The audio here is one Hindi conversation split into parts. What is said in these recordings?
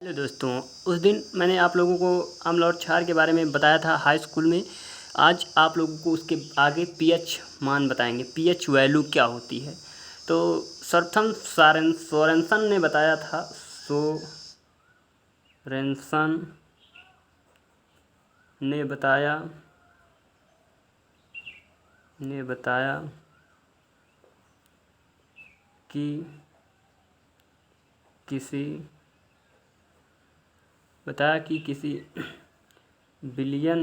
हेलो दोस्तों, उस दिन मैंने आप लोगों को अम्ल और क्षार के बारे में बताया था हाई स्कूल में। आज आप लोगों को उसके आगे पीएच मान बताएंगे, पीएच वैल्यू क्या होती है। तो सर्वप्रथम सोरेनसन ने बताया था, सोरेनसन ने बताया कि किसी बिलियन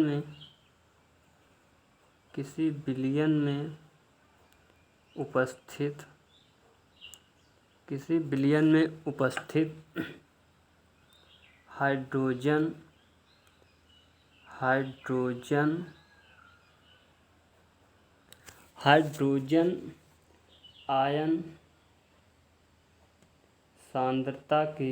में उपस्थित हाइड्रोजन आयन सांद्रता के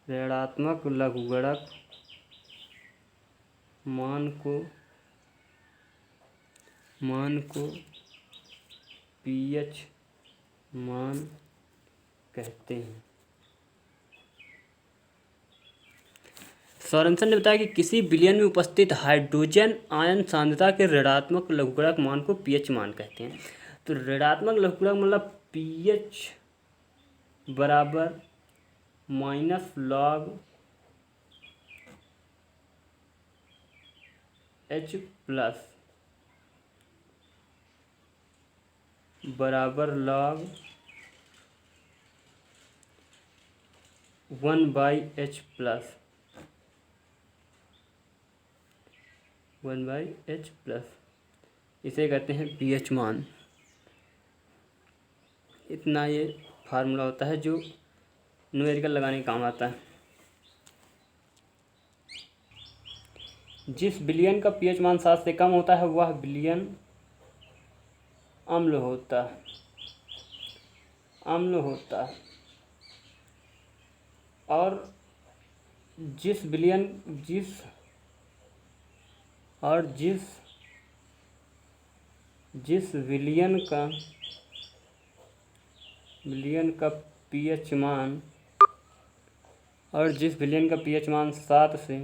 ऋणात्मक लघुगणक मान को पीएच मान कहते हैं। सोरेनसन ने बताया कि किसी बिलियन में उपस्थित हाइड्रोजन आयन सांद्रता के ऋणात्मक लघुगणक मान को पीएच मान कहते हैं। तो ऋणात्मक लघुगणक मतलब पीएच बराबर -log H प्लस बराबर log 1/H प्लस इसे कहते हैं पीएच मान। इतना ये फार्मूला होता है जो न्यूमेरिकल लगाने के काम आता है। जिस बिलियन का पीएच मान 7 से कम होता है वह बिलियन अम्ल होता है। और जिस बिलियन का पीएच मान 7 से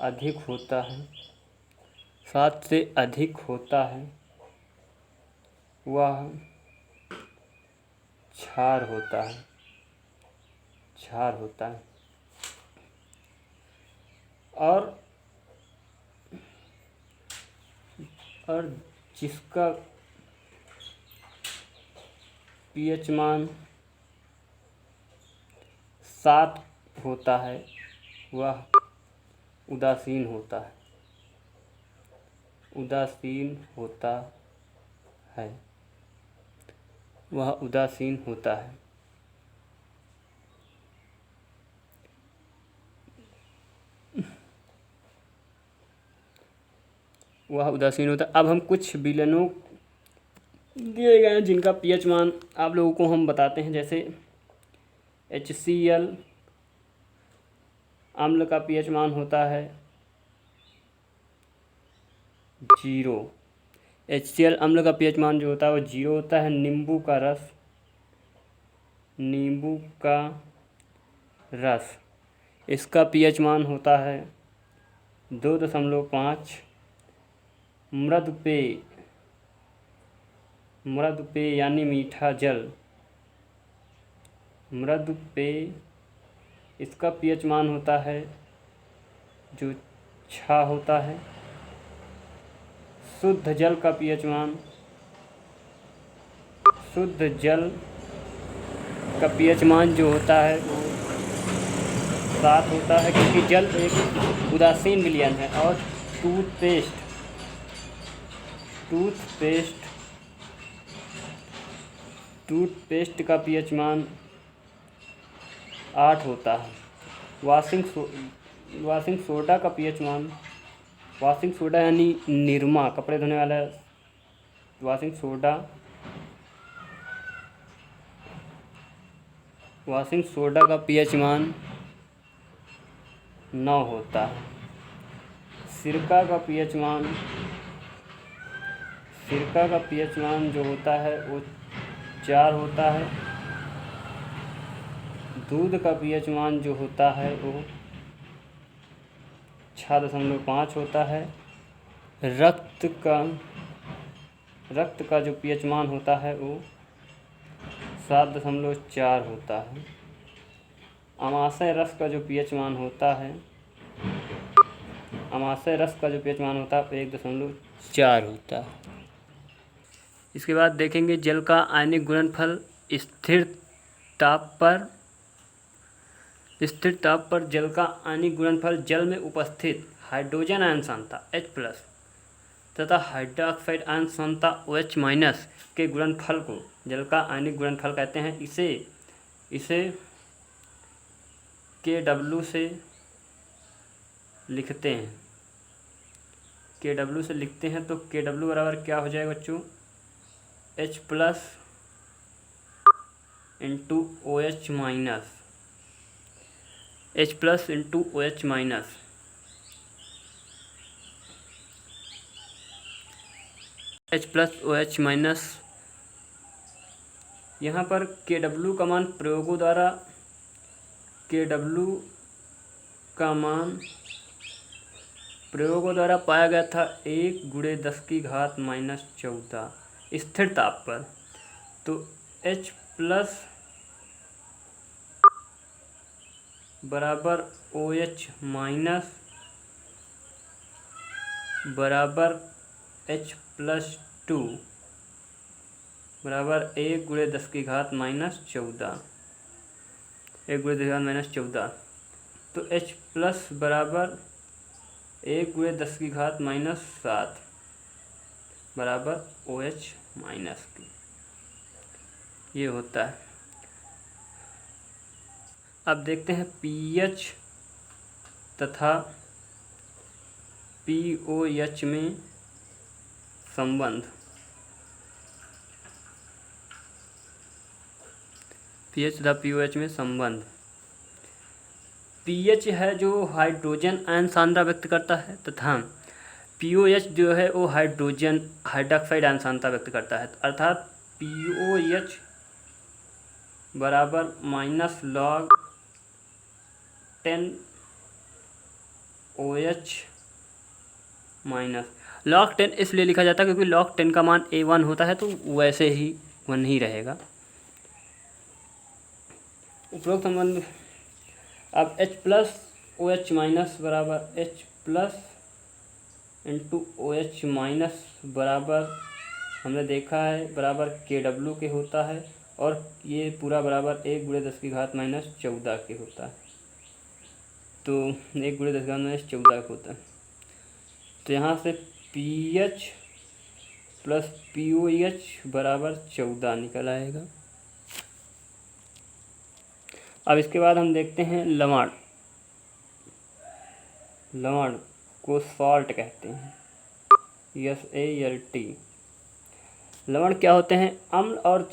अधिक होता है वह क्षार होता है। और जिसका पीएच मान 7 होता है वह उदासीन होता है। अब हम कुछ विलयनों दिए गए हैं जिनका पीएच मान आप लोगों को हम बताते हैं। जैसे HCl अम्ल का पीएच मान होता है 0। HCl अम्ल का पीएच मान जो होता है वो 0 होता है। नींबू का रस इसका पीएच मान होता है 2.5। मृद पेय यानी मीठा जल, इसका पीएच मान होता है जो 6 होता है। शुद्ध जल का पीएच मान जो होता है वो 7 होता है, क्योंकि जल एक उदासीन विलयन है। और टूथपेस्ट का पीएच मान 8 होता है। वॉशिंग सोडा का पीएच मान, वॉशिंग सोडा यानी निरमा, कपड़े धोने वाला वॉशिंग सोडा वॉशिंग सोडा का पीएच मान 9 होता है। सिरका का पीएच मान जो होता है वो 4 होता है। दूध का पीएच मान जो होता है वो 6.5 होता है। रक्त का जो पीएच मान होता है वो 7.4 होता है। अमाशय रस का जो पीएच मान होता है वो 1.4 होता है। इसके बाद देखेंगे जल का आयनिक गुणनफल स्थिर ताप पर जल का आयनिक गुणनफल जल में उपस्थित हाइड्रोजन आयन सांद्रता H+ तथा हाइड्रोक्साइड आयन सांद्रता OH- के गुणनफल को जल का आयनिक गुणनफल कहते हैं। इसे KW से लिखते हैं। तो KW बराबर क्या हो जाएगा बच्चों? H+ into OH-, H+ into OH-, H+OH-। यहाँ पर KW का मान प्रयोगों द्वारा पाया गया था 1×10⁻⁻14 स्थिर ताप पर। तो H+ बराबर OH- बराबर H+2 बराबर 1×10⁻⁻14। तो H+ बराबर 1×10⁻⁷ बराबर OH- की ये होता है। अब देखते हैं pH तथा pOH में संबंध। pH तथा pOH में संबंध। pH है जो हाइड्रोजन आयन सांद्रता व्यक्त करता है तथा pOH जो है वो हाइड्रोक्साइड आयन सांद्रता व्यक्त करता है। अर्थात pOH बराबर -log10 OH-। log10 इसलिए लिखा जाता है क्योंकि log10 का मान A1 होता है, तो वैसे ही 1 ही रहेगा। उपरोक्त संबंध। अब H+OH- बराबर H+ इंटू OH- बराबर हमने देखा है बराबर KW के होता है, और ये पूरा बराबर 1×10⁻⁻14 के होता है। तो 1×10⁻14 का होता है। तो यहाँ से pH प्लस pOH बराबर 14 निकल आएगा। अब इसके बाद हम देखते हैं लवण को सॉल्ट कहते हैं, SALT। लवण क्या होते हैं? अम्ल और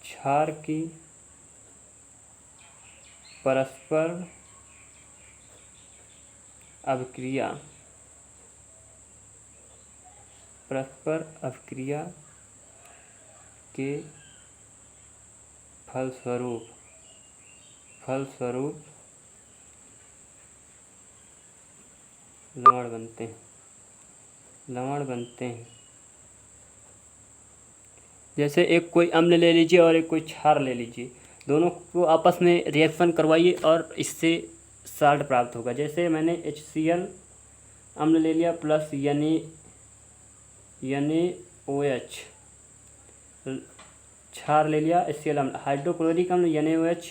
क्षार की परस्पर अभिक्रिया के फलस्वरूप लवण बनते हैं। जैसे एक कोई अम्ल ले लीजिए और एक कोई क्षार ले लीजिए, दोनों को आपस में रिएक्शन करवाइए और इससे साल्ट प्राप्त होगा। जैसे मैंने HCl अम्ल ले लिया प्लस NaOH, क्षार ले लिया HCl अम्ल, हाइड्रोक्लोरिक अम्ल NaOH,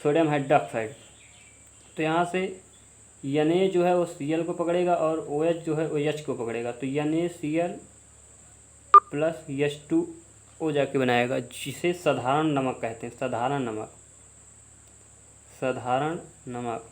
सोडियम हाइड्रोक्साइड। तो यहाँ से Na जो है वो Cl को पकड़ेगा और OH जो है OH को पकड़ेगा, तो NaCl प्लस H2O जाके बनाएगा, जिसे साधारण नमक कहते हैं। साधारण नमक